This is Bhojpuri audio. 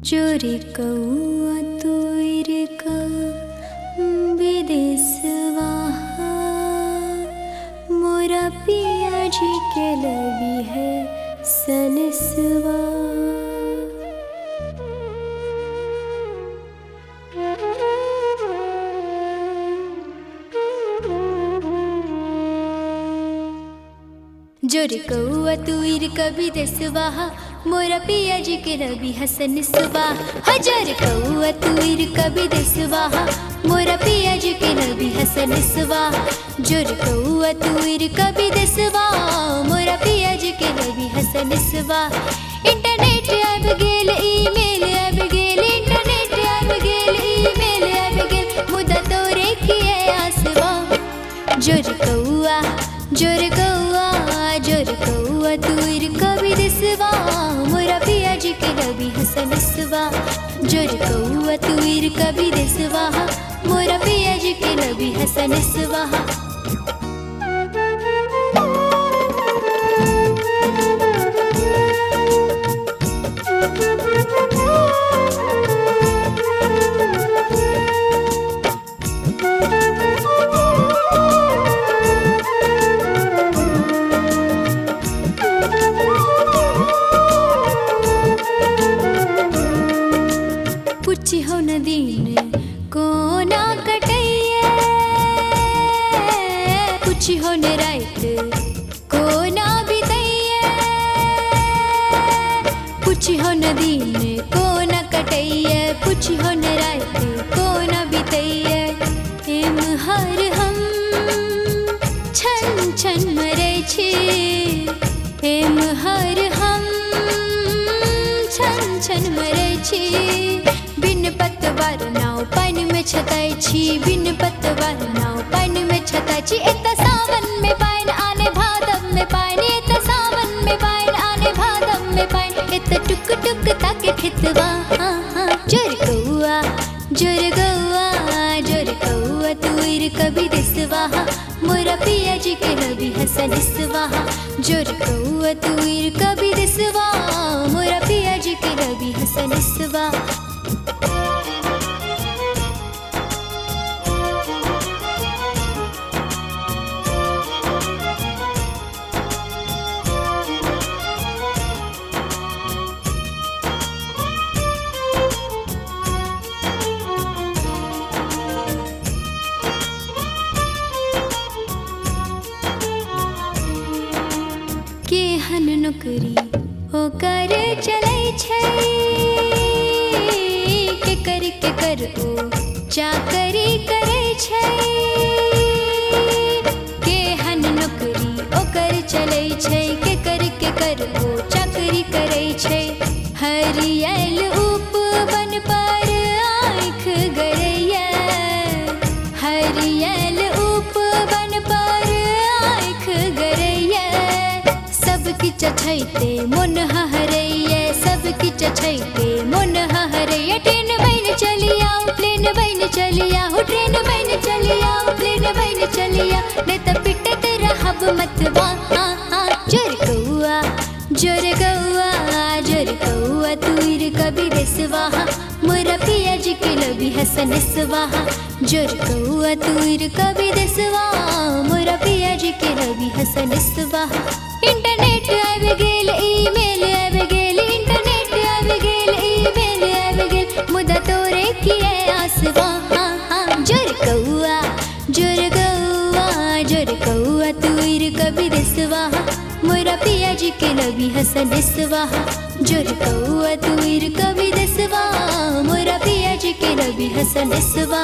चोरी कौआ तुइर का विदेशवा मोरा पिया जी के लगी है सनसवा। जोर कौआ तुइर कभी देसवा मोरा पिया जी के रवि हसन सुबा। हजार कौआ तुइर कभी देसवा मोरा पिया जी के रवि हसन सुबा। जोर कौआ तुइर कभी देसवा मोरा पिया जी के रवि हसन सुबा। इंटरनेट अब गेल ईमेल अब गेल इंटरनेट अब गेल ईमेल अब गेल मुदा तोरे किए आसवा। जोर कौआ जोर कौआ जोर कौआ तुइर कभी देसवा मोरा पिया जी के रवि हसन सुबा। जोर कौआ तुइर कभी देसवा मोरा पिया जी के रवि हसन सुबा। पूछी हो नदी ने कोना कटैया पूछी हो न रात कोना बितैया। पूछी हो नदी ने कोना कटैया पूछी हो न रात कोना बितैया। एम हर हम छन छन मरे छी एम हर हम छन छन मरे छी। बिन पतवार नाव पानी में छताई छी बिन पतवार नाव पानी में छताई छी। एता सावन में पाइन आने भादव में पाइन एता सावन में पाइन आने भादव में पाइन एता टुक टुक ताके खितवा। जोर कौआ जोर कौआ जोर कौआ तुइर कभी देसवा मोरा पिया जी के रवि हसन सुबा। जोर कौआ तुइर कभी देसवा मोरा पिया जी के रवि हसन सुबा। केहन नौकरी ओकर चलै छै केकर ओ चाकरी करै छै। केहन नौकरी ओकर चलै छै केकर ओ चाकरी करै छै। हरियल उपवन पर आँख गरैया हरियल उपवन पर आँख गरैया। सबकी चछैते मन हरैया सबकी चछैते मन हरैया। ट्रेन बन चलिया प्लेन बन चलिया हो ट्रेन बन चलिया प्लेन बन चलिया नहीं तो पिटत रहब मतवा। जोर कौआ जोर कौआ जोर कौआ तुइर कभी देसवा मोरा पिया जी के रवि हसन सुबा। जोर कौआ तुइर कभी देसवा मोरा पिया जी के रवि हसन सुबा। इंटरनेट अब गेल ईमेल अब गेल इंटरनेट अब गेल ईमेल अब गेल मुदा तोरे किए आसवा। जोर कौआ जोर कौआ जोर कौआ तुइर कभी देसवा मोरा पिया जी के रवि हसन सुबा। जोर कौआ तुइर कभी देसवा मोरा पिया जी के रवि हसन सुबा।